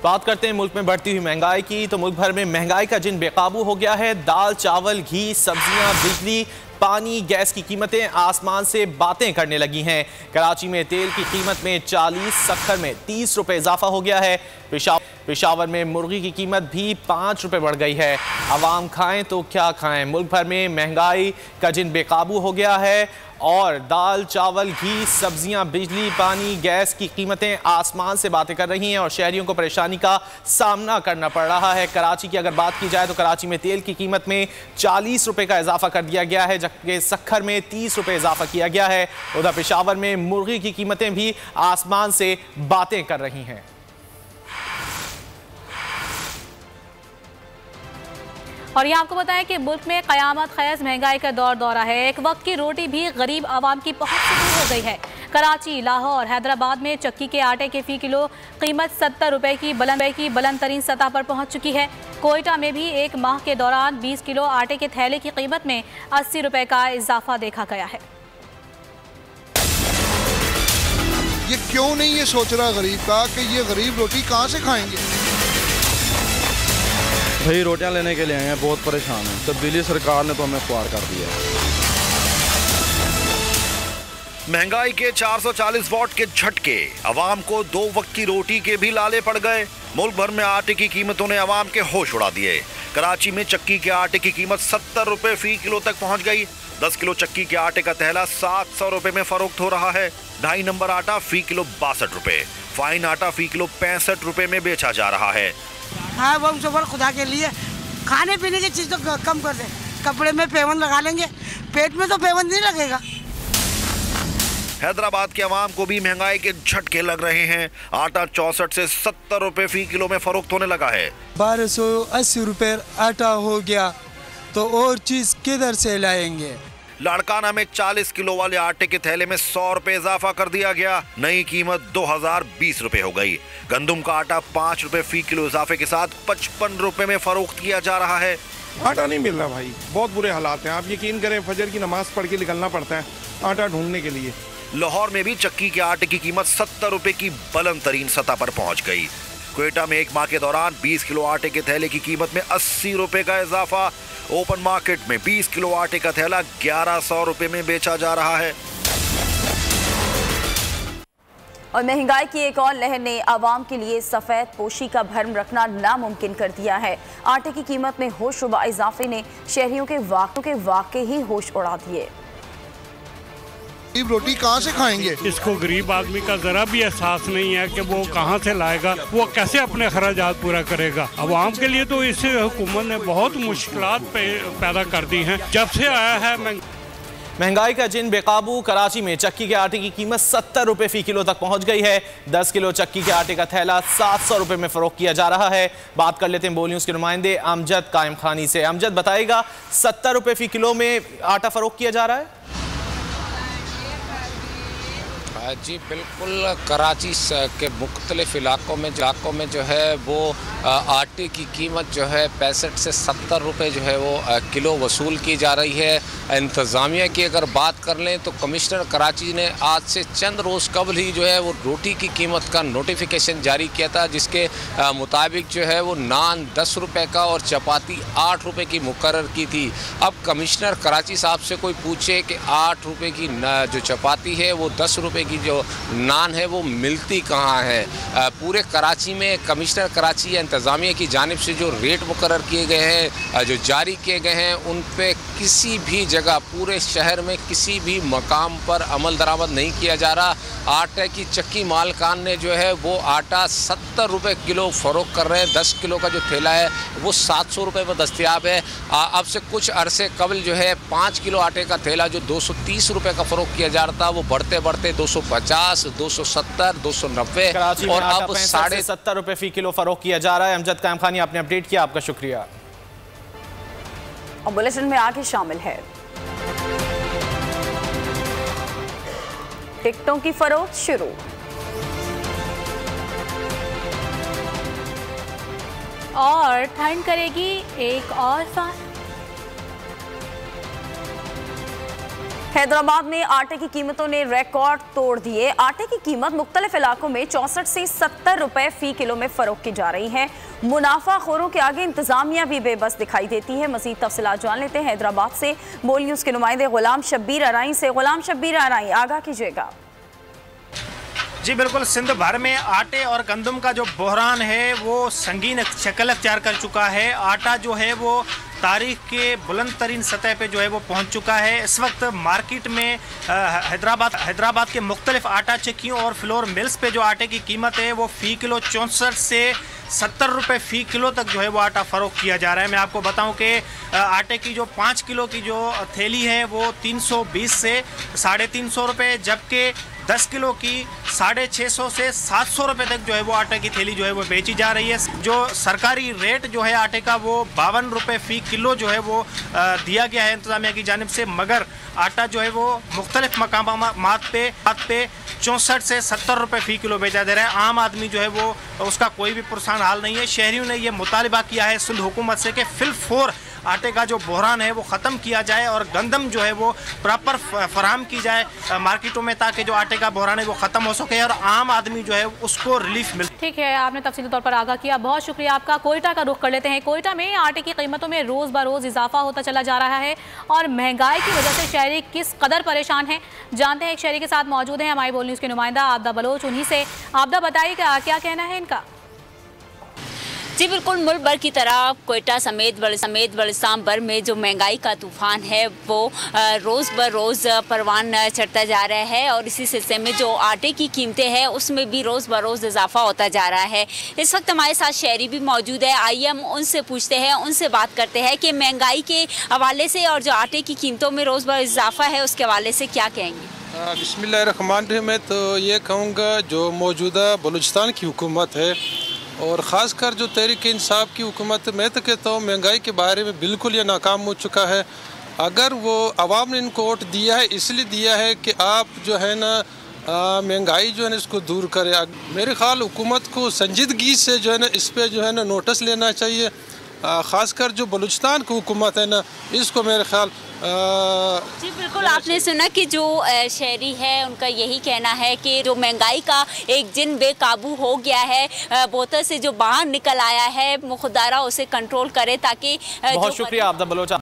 बात करते हैं मुल्क में बढ़ती हुई महंगाई की। तो मुल्क भर में महंगाई का जिन बेकाबू हो गया है। दाल, चावल, घी, सब्जियां, बिजली, पानी, गैस की कीमतें आसमान से बातें करने लगी हैं। कराची में तेल की कीमत में 40, सक्खर में 30 रुपए इजाफा हो गया है। पेशावर में मुर्गी की कीमत भी 5 रुपए बढ़ गई है। आवाम खाएं तो क्या खाएं। मुल्क भर में महंगाई का जिन बेकाबू हो गया है और दाल, चावल, घी, सब्जियां, बिजली, पानी, गैस की कीमतें आसमान से बातें कर रही हैं और शहरियों को परेशानी का सामना करना पड़ रहा है। कराची की अगर बात की जाए तो कराची में तेल की कीमत में 40 रुपए का इजाफा कर दिया गया है, जबकि सक्खर में 30 रुपए इजाफा किया गया है। उधर पेशावर में मुर्गी की कीमतें भी आसमान से बातें कर रही हैं। और ये आपको बताएं कि मुल्क में क़यामत ख़ैज़ महंगाई का दौर दौरा है। एक वक्त की रोटी भी गरीब आवाम की पहुंच से दूर हो गई है। कराची, लाहौर, हैदराबाद में चक्की के आटे के फ़ी किलो कीमत 70 रुपए की बुलंद तरीन सतह पर पहुंच चुकी है। कोयटा में भी एक माह के दौरान 20 किलो आटे के थैले की कीमत में 80 रुपए का इजाफा देखा गया है। ये क्यों नहीं ये सोच रहा गरीब का कि ये गरीब रोटी कहाँ से खाएंगे। भाई रोटियां लेने के लिए आए हैं, बहुत परेशान हैं। तब्दीली सरकार ने तो हमें ख्वार कर दिया है। महंगाई के 440 वॉट के झटके अवाम को 2 वक्त की रोटी के भी लाले पड़ गए। मुल्क भर में आटे की कीमतों ने अवाम के होश उड़ा दिए। कराची में चक्की के आटे की कीमत 70 रुपए फी किलो तक पहुंच गई। 10 किलो चक्की के आटे का थैला 700 रुपए में फरोख्त हो रहा है। 2.5 नंबर आटा फी किलो 62 रुपए, फाइन आटा फी किलो 65 रुपए में बेचा जा रहा है। हाँ वो सफर खुदा के लिए खाने पीने की चीज़ तो कम कर दे। कपड़े में पेवन लगा लेंगे, पेट में तो पेवन नहीं लगेगा। हैदराबाद के अवाम को भी महंगाई के झटके लग रहे हैं। आटा 64 से 70 रुपए फी किलो में फरोख्त होने लगा है। 1280 रुपए आटा हो गया तो और चीज किधर से लाएंगे। लाड़काना में 40 किलो वाले आटे के थैले में 100 रुपए इजाफा कर दिया गया। नई कीमत 2020 रुपए हो गई। गंदुम का आटा 5 रुपए फी किलो इजाफे के साथ 55 रुपए में फरोख्त किया जा रहा है। आटा नहीं मिल रहा भाई, बहुत बुरे हालात हैं। आप यकीन करें फजर की नमाज पढ़ के निकलना पड़ता है आटा ढूंढने के लिए। लाहौर में भी चक्की के आटे की कीमत 70 रुपए की बुलंद तरीन सतह पर पहुंच गई। क्वेटा में एक माह के दौरान 20 किलो आटे के थैले की कीमत में 80 रुपए का इजाफा। ओपन मार्केट में 20 किलो आटे का थैला 1100 रुपए में बेचा जा रहा है। और महंगाई की एक और लहर ने आवाम के लिए सफ़ेद पोशी का भरम रखना नामुमकिन कर दिया है। आटे की कीमत में होशरुबा इजाफे ने शहरियों के वाकई ही होश उड़ा दिए। रोटी कहाँ से खाएंगे। इसको गरीब आदमी का जरा भी एहसास नहीं है कि वो कहाँ से लाएगा, वो कैसे अपने खर्चात पूरा करेगा। अवाम के लिए तो इस हुकूमत ने बहुत मुश्किलात पैदा कर दी हैं जब से आया है। महंगाई का जिन बेकाबू। कराची में चक्की के आटे की कीमत 70 रुपए फी किलो तक पहुंच गई है। 10 किलो चक्की के आटे का थैला 700 रुपए में फरोख्त किया जा रहा है। बात कर लेते हैं बोल न्यूज़ के नुमाइंदे अमजद कायम खानी से। अमजद बताएगा 70 रुपए फी किलो में आटा फरोख्त किया जा रहा है। जी बिल्कुल, कराची के मुख्तलिफ इलाकों में जो है वो आटे की कीमत जो है 65 से 70 रुपए जो है वो किलो वसूल की जा रही है। इंतज़ामिया की अगर बात कर लें तो कमिश्नर कराची ने आज से चंद रोज़ कबल ही जो है वो रोटी की कीमत का नोटिफिकेशन जारी किया था, जिसके मुताबिक जो है वो नान 10 रुपए का और चपाती 8 रुपए की मुकर्रर की थी। अब कमिश्नर कराची साहब से कोई पूछे कि 8 रुपए की जो चपाती है वो 10 रुपए की जो नान है वो मिलती कहाँ है। पूरे कराची में कमिश्नर कराची या इंतज़ामिया की जानिब से जो रेट मुकर्रर किए गए हैं, जो जारी किए गए हैं, उन पे किसी भी जगह पूरे शहर में किसी भी मकाम पर अमल दरामद नहीं किया जा रहा। आटे की चक्की मालकान ने जो है वो आटा 70 रुपए किलो फ़रोख्त कर रहे हैं। 10 किलो का जो थैला है वो 700 रुपये में दस्तियाब है। अब से कुछ अरसे कबल जो है 5 किलो आटे का थैला जो 230 रुपये का फ़रोख्त किया जा रहा था वो बढ़ते बढ़ते 250, 270, 290 और अब 70 रुपए फी किलो फरोख्त किया जा रहा है। अमजद कायम खानी आपने अपडेट किया, आपका शुक्रिया। और बुलेटिन में आगे शामिल है टिकटों की फरोख्त शुरू। और ठंड करेगी एक और फार। हैदराबाद में आटे की कीमतों ने रिकॉर्ड तोड़ दिए। आटे की कीमत मुख्तलिफ इलाकों में 64 से 70 रुपए फी किलो में फरोख्त की जा रही है। मुनाफाखोरों के आगे इंतजामिया भी बेबस दिखाई देती है। मजीद तफसीलात जान लेते हैं हैदराबाद से बोल न्यूज के नुमाइंदे गुलाम शब्बीर अराई से। गुलाम शब्बीर अराई, आगाह कीजिएगा। जी बिल्कुल, सिंध भर में आटे और गंदम का जो बहरान है वो संगीन शक्ल अख्तियार कर चुका है। आटा जो है वो तारीख के बुलंद तरीन सतह पे जो है वो पहुंच चुका है। इस वक्त मार्केट में हैदराबाद के मुख्तलिफ आटा चक्कियों और फ्लोर मिल्स पे जो आटे की कीमत है वो फ़ी किलो 64 से 70 रुपये फ़ी किलो तक जो है वो आटा फ़रोख्त किया जा रहा है। मैं आपको बताऊं कि आटे की जो 5 किलो की जो थैली है वो 320 से 350 रुपये, जबकि 10 किलो की 650 से 700 रुपये तक जो है वो आटे की थैली जो है वो बेची जा रही है। जो सरकारी रेट जो है आटे का वो 52 रुपये फ़ी किलो जो है वो दिया गया है इंतज़ामिया की जानिब से, मगर आटा जो है वो मुख्तलिफ मकामात पे 64 से 70 रुपये फ़ी किलो बेचा दे रहा है। आम आदमी जो है वो उसका कोई भी पुरसान हाल नहीं है। शहरियों ने ये मुतालिबा किया है सिंध हुकूमत से कि फिलफौर आटे का जो बहरान है वो ख़त्म किया जाए और गंदम जो है वो प्रॉपर फराहम की जाए मार्केटों में, ताकि जो आटे का बहरान है वो ख़त्म हो सके और आम आदमी जो है उसको रिलीफ मिले। ठीक है, आपने तफसीली तौर पर आगाह किया, बहुत शुक्रिया आपका। कोयटा का रुख कर लेते हैं। कोयटा में आटे की कीमतों में रोज़ बरोज़ इजाफा होता चला जा रहा है और महंगाई की वजह से शहरी किस कदर परेशान हैं, जानते हैं। एक शहरी के साथ मौजूद हैं हमारी बोल न्यूज़ के नुमाइंदा आबदा बलोच, उन्हीं से। आबदा, बताइए क्या कहना है इनका। जी बिल्कुल, मुल्क भर की तरह कोयटा समेत बलुचिस्तान भर में जो महंगाई का तूफान है वो रोज़ बर रोज़ परवान चढ़ता जा रहा है और इसी सिलसिले में जो आटे की कीमतें हैं उसमें भी रोज़ बर रोज़ इजाफा होता जा रहा है। इस वक्त हमारे साथ शहरी भी मौजूद है, आइए हम उनसे पूछते हैं, उनसे बात करते हैं कि महंगाई के हवाले से और जो आटे की कीमतों में रोज़ बर इजाफा है उसके हवाले से क्या कहेंगे। बिस्मिल्लाहिर्रहमानिर्रहीम। मैं तो ये कहूँगा जो मौजूदा बलूचिस्तान की हुकूमत है और ख़ासकर जो तहरीक इंसाफ की हुकूमत, मैं तो कहता हूँ महंगाई के बारे में बिल्कुल ये नाकाम हो चुका है। अगर वो आवाम ने इनको वोट दिया है इसलिए दिया है कि आप जो है ना महंगाई जो है ना इसको दूर करें। मेरे ख्याल हुकूमत को संजीदगी से जो है ना इस पर जो है ना नोटिस लेना चाहिए। ख़ासकर जो बलूचिस्तान की हुकूमत है ना इसको मेरे ख्याल जी बिल्कुल, आपने सुना कि जो शहरी है उनका यही कहना है कि जो महंगाई का एक जिन बेकाबू हो गया है, बोतल से जो बाहर निकल आया है, खुदारा उसे कंट्रोल करे ताकि। बहुत शुक्रिया आबदा बलोच।